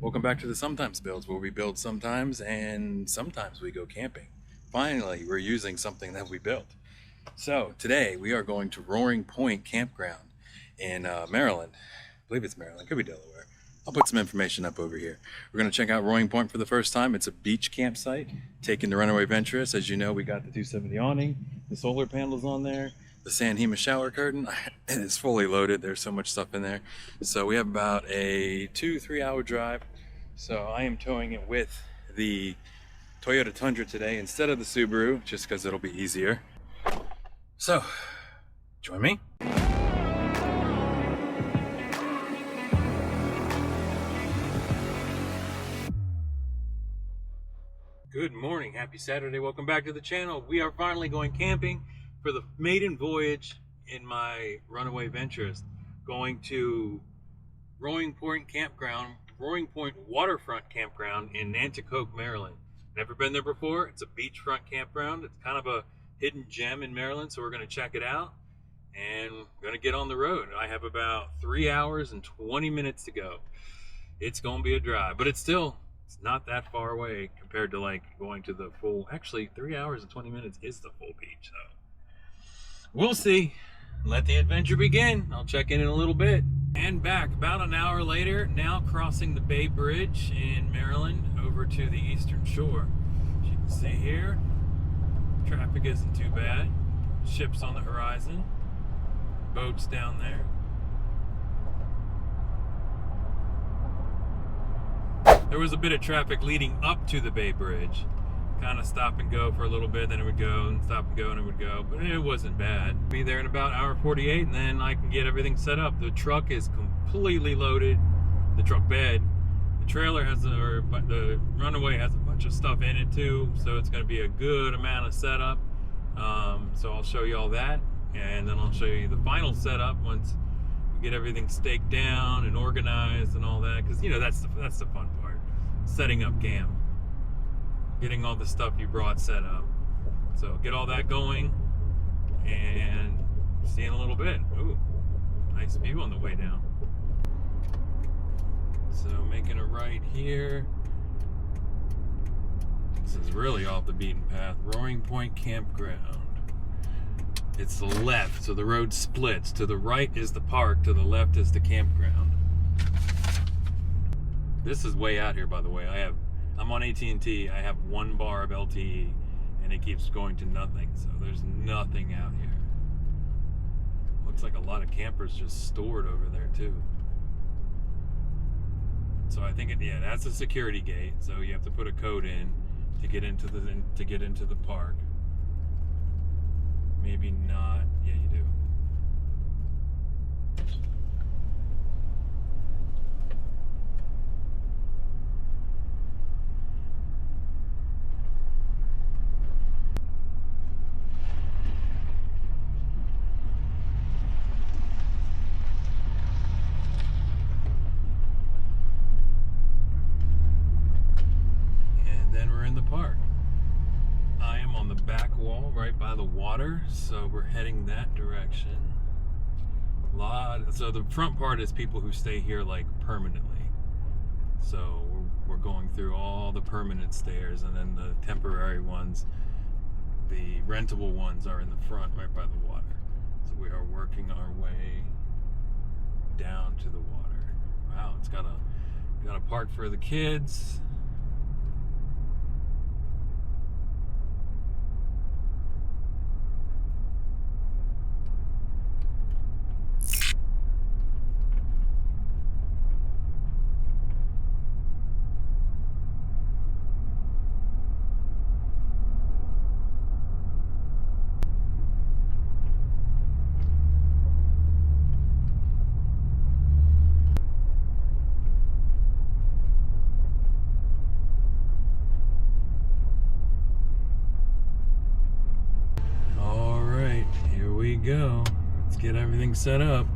Welcome back to the Sometimes Builds, where we build sometimes and sometimes we go camping. Finally, we're using something that we built. So today we are going to Roaring Point Campground in Maryland. I believe it's Maryland, could be Delaware. I'll put some information up over here. We're going to check out Roaring Point for the first time. It's a beach campsite, taking the Runaway Venturist. As you know, we got the 270 awning, the solar panels on there, the Sandhema shower curtain. It is fully loaded. There's so much stuff in there. So we have about a 2-3 hour drive. So I am towing it with the Toyota Tundra today instead of the Subaru, just because it'll be easier. So, join me. Good morning, happy Saturday, welcome back to the channel. We are finally going camping for the maiden voyage in my Runaway Venturist, going to Roaring Point Waterfront Campground in Nanticoke, Maryland. Never been there before. It's a beachfront campground. It's kind of a hidden gem in Maryland, so we're going to check it out and we're going to get on the road. I have about 3 hours and 20 minutes to go. It's going to be a drive, but it's not that far away compared to like going to the full, actually 3 hours and 20 minutes is the full beach, so we'll see. Let the adventure begin. I'll check in a little bit. And back about an hour later, now crossing the Bay Bridge in Maryland over to the eastern shore. As you can see here, traffic isn't too bad. Ships on the horizon, boats down there. There was a bit of traffic leading up to the Bay Bridge. Kind of stop and go for a little bit, then it would go, and stop and go, and it would go, but it wasn't bad. Be there in about hour 48, and then I can get everything set up. The truck is completely loaded, the truck bed. The trailer has, the Runaway has a bunch of stuff in it too, so it's going to be a good amount of setup. So I'll show you all that, and then I'll show you the final setup once we get everything staked down and organized and all that, because you know that's the fun part, setting up camp. Getting all the stuff you brought set up. So get all that going and see you in a little bit. Ooh, nice view on the way down. So making a right here. This is really off the beaten path. Roaring Point Campground. It's the left, so the road splits. To the right is the park, to the left is the campground. This is way out here, by the way. I'm on AT&T, I have 1 bar of LTE, and it keeps going to nothing, so there's nothing out here. Looks like a lot of campers just stored over there too. So I think that's a security gate, so you have to put a code in to get into the park. Maybe not, yeah you do. Park. I am on the back wall right by the water, so we're heading that direction. So the front part is people who stay here like permanently. So we're going through all the permanent stairs, and then the temporary ones, the rentable ones, are in the front right by the water. So we are working our way down to the water. Wow, it's got a park for the kids. Go. Let's get everything set up.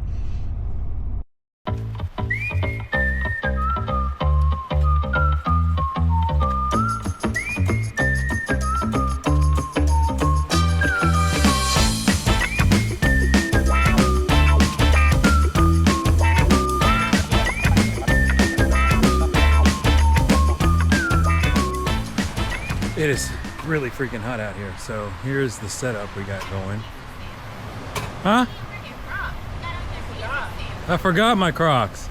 It is really freaking hot out here. So here's the setup we got going. Huh? I forgot my Crocs.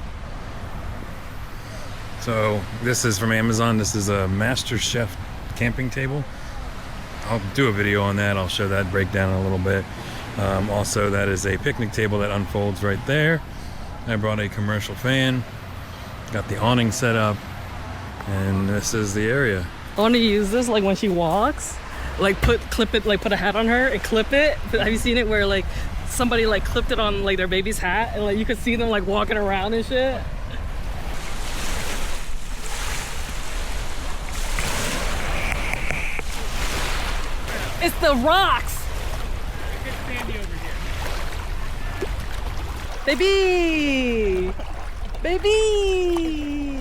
So this is from Amazon. This is a Master Chef camping table. I'll do a video on that. I'll show that breakdown in a little bit. Also, that is a picnic table that unfolds right there. I brought a commercial fan. Got the awning set up. And this is the area. I want to use this like when she walks. Like clip it, like put a hat on her and clip it. Have you seen it where like somebody like clipped it on like their baby's hat and like you could see them like walking around and shit? It's the rocks! Baby! Baby!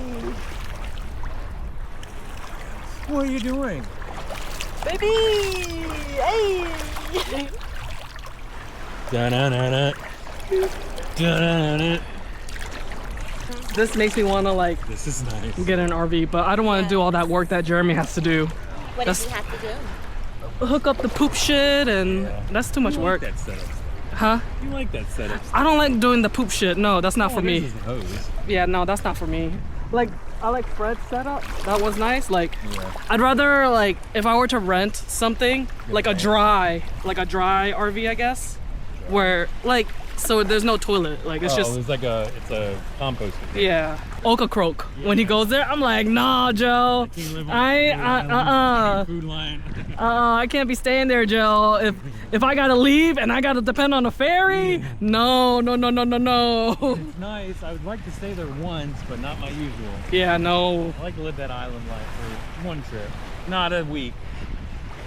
What are you doing? Baby! Hey! Da-na-na-na. Da-na-na-na. This makes me want to like This is nice. get an RV, but I don't want to do all that work that Jeremy has to do. What does he have to do? Hook up the poop shit, and that's too much work. That setup. Huh? You like that setup? I don't like doing the poop shit. No, that's not for me. This is the hose. Yeah, no, that's not for me. Like, I like Fred's setup. That was nice. Like, Yeah. I'd rather like if I were to rent something like a dry RV, I guess, where like so there's no toilet. Like it's just it's a compost. yeah. Oka Croak. When he goes there, I'm like, nah, Joe. Food line. I can't be staying there, Joe. If I gotta leave and I gotta depend on a ferry, no. It's nice. I would like to stay there once, but not my usual. Yeah, no. I like to live that island life for one trip, not a week.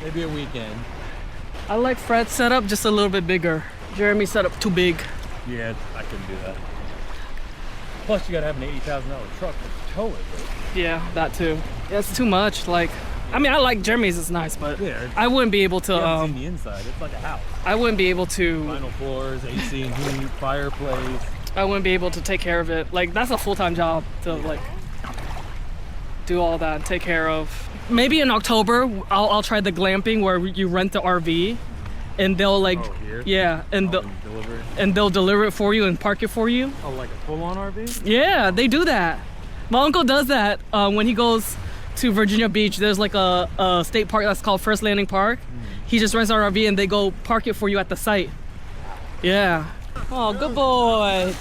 Maybe a weekend. I like Fred's setup just a little bit bigger. Jeremy's setup too big. Yeah, I couldn't do that. Plus, you gotta have an $80,000 truck to tow it with. Yeah, that too. Yeah, it's too much. Like, I mean, I like Jeremy's. It's nice, but Yeah, I wouldn't be able you haven't to. seen the inside. It's like a house. I wouldn't be able to. Vinyl floors, AC and heat, fireplace. I wouldn't be able to take care of it. Like, that's a full-time job to like do all that and take care of. Maybe in October, I'll try the glamping where you rent the RV, and they'll like, Here? yeah, and Deliver it. they'll deliver it for you and park it for you. Oh, like a full-on RV? Yeah, they do that. My uncle does that when he goes to Virginia Beach. There's like a state park that's called First Landing Park. He just rents our RV and they go park it for you at the site. Yeah. Oh, good boy.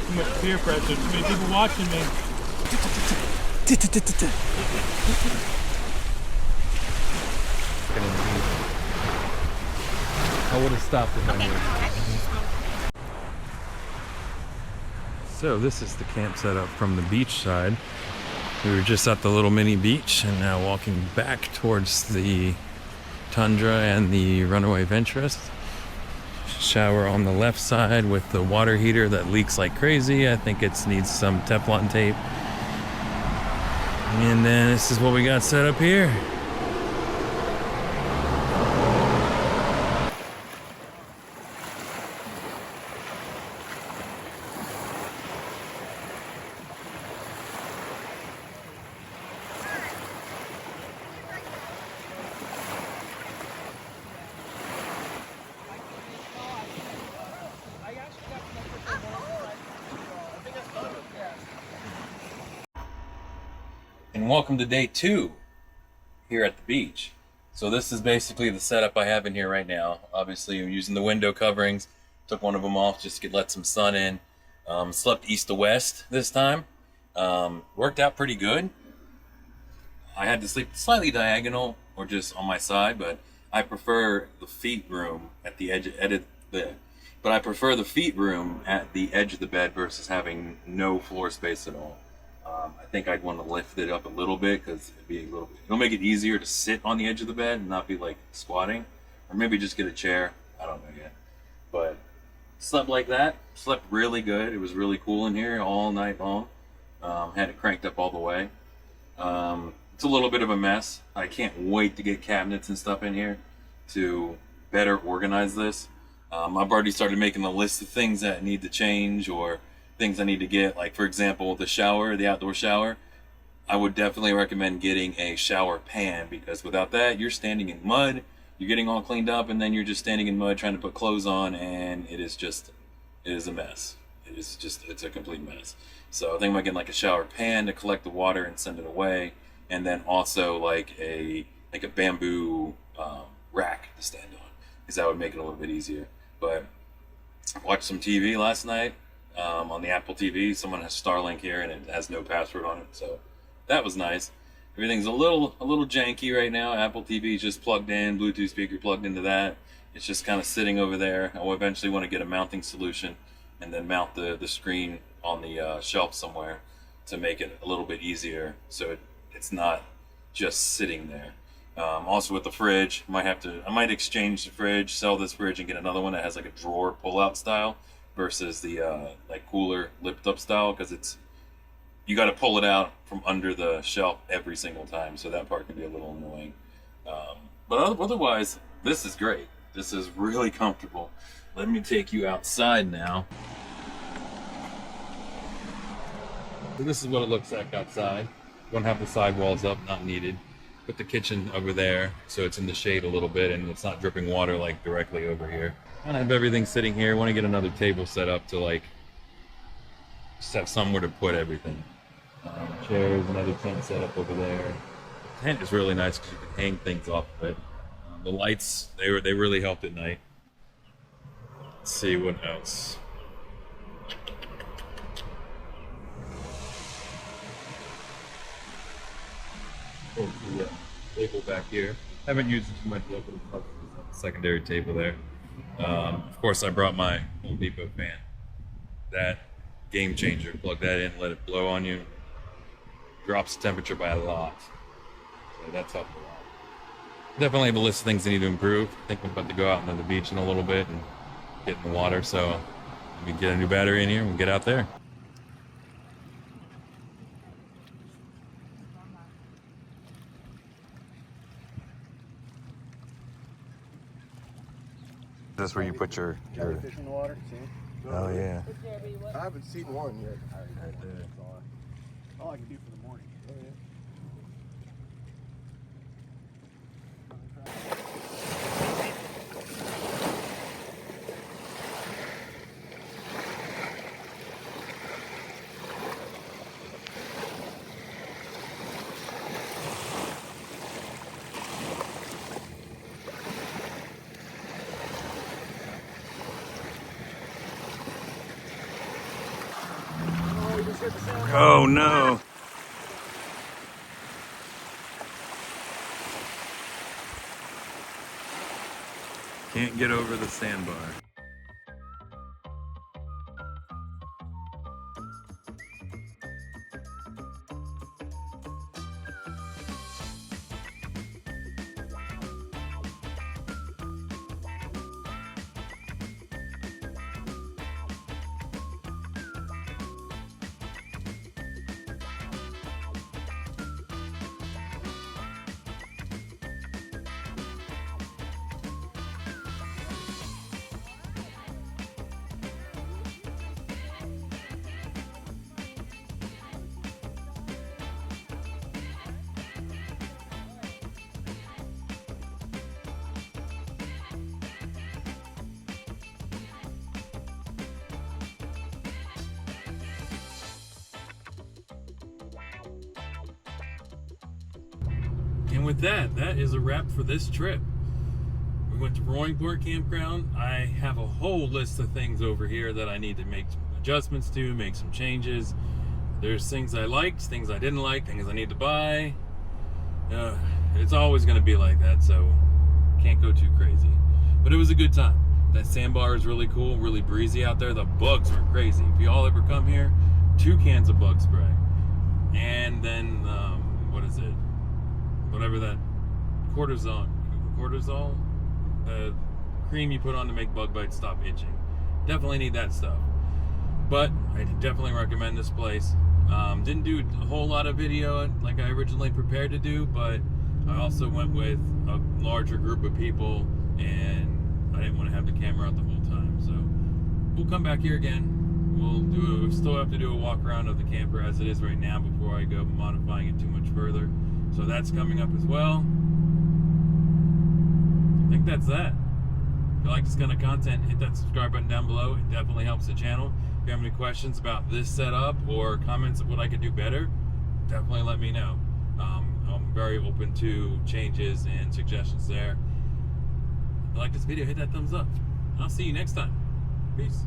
Too much peer pressure. Too many people watching me. I would have stopped if I knew. So this is the camp setup from the beach side. We were just at the little mini beach and now walking back towards the Tundra and the Runaway Venturist. Shower on the left side with the water heater that leaks like crazy. I think it needs some Teflon tape. And then this is what we got set up here. And welcome to day 2 here at the beach. So this is basically the setup I have in here right now. Obviously I'm using the window coverings. Took one of them off just to let some sun in. Slept east to west this time. Worked out pretty good. I had to sleep slightly diagonal or just on my side, but I prefer the feet room at the edge of I prefer the feet room at the edge of the bed versus having no floor space at all. I think I'd want to lift it up a little bit because it'll make it easier to sit on the edge of the bed and not be like squatting, or maybe just get a chair. I don't know yet, but slept like that. Slept really good. It was really cool in here all night long. Had it cranked up all the way. It's a little bit of a mess. I can't wait to get cabinets and stuff in here to better organize this. I've already started making a list of things that need to change or things I need to get. Like, for example, the shower, the outdoor shower. I would definitely recommend getting a shower pan, because without that, you're standing in mud, you're getting all cleaned up, and then you're just standing in mud trying to put clothes on, and it is a mess. It's a complete mess. So I think about getting like a shower pan to collect the water and send it away, and then also like a bamboo rack to stand on, because that would make it a little bit easier. But I watched some TV last night on the Apple TV. Someone has Starlink here, and it has no password on it, so that was nice. Everything's a little janky right now. Apple TV is just plugged in, Bluetooth speaker plugged into that. It's just kind of sitting over there. I will eventually want to get a mounting solution and then mount the screen on the shelf somewhere to make it a little bit easier, so it's not just sitting there. Also with the fridge, I might exchange the fridge, sell this fridge, and get another one that has like a drawer pull-out style versus the like cooler lift-up style, because you got to pull it out from under the shelf every single time, so that part can be a little annoying. But otherwise, this is great. This is really comfortable. Let me take you outside now. So this is what it looks like outside. Don't have the sidewalls up, not needed. Put the kitchen over there so it's in the shade a little bit and it's not dripping water like directly over here. I have everything sitting here. I want to get another table set up to like just have somewhere to put everything. Chairs, another tent set up over there. The tent is really nice because you can hang things off of it. The lights, they really helped at night. Let's see what else. Oh, yeah, table back here. Haven't used it too much yet, but it's a secondary table there. Of course, I brought my Home Depot fan. That game changer. Plug that in, let it blow on you. Drops the temperature by a lot. So that's helped a lot. Definitely have a list of things that need to improve. I think I'm about to go out on the beach in a little bit and get in the water. So we can get a new battery in here and get out there. Is this where you put your fish in the water? See? Oh yeah. I haven't seen one yet. Right there. That's all I can do for the morning. Oh, yeah. Oh no. Can't get over the sandbar. And with that, that is a wrap for this trip. We went to Roaringport Campground. I have a whole list of things over here that I need to make some adjustments to, make some changes. There's things I liked, things I didn't like, things I need to buy. It's always going to be like that, so can't go too crazy. But it was a good time. That sandbar is really cool, really breezy out there. The bugs were crazy. If y'all ever come here, 2 cans of bug spray. And then, what is it? Whatever that cortisol cream you put on to make bug bites stop itching. Definitely need that stuff. But I definitely recommend this place. Didn't do a whole lot of video like I originally prepared to do, but I also went with a larger group of people and I didn't want to have the camera out the whole time. So we'll come back here again. we'll still have to do a walk around of the camper as it is right now before I go modifying it too much further. So that's coming up as well. I think that's that. If you like this kind of content, hit that subscribe button down below. It definitely helps the channel. If you have any questions about this setup or comments of what I could do better, definitely let me know. I'm very open to changes and suggestions there. If you like this video, hit that thumbs up. I'll see you next time. Peace.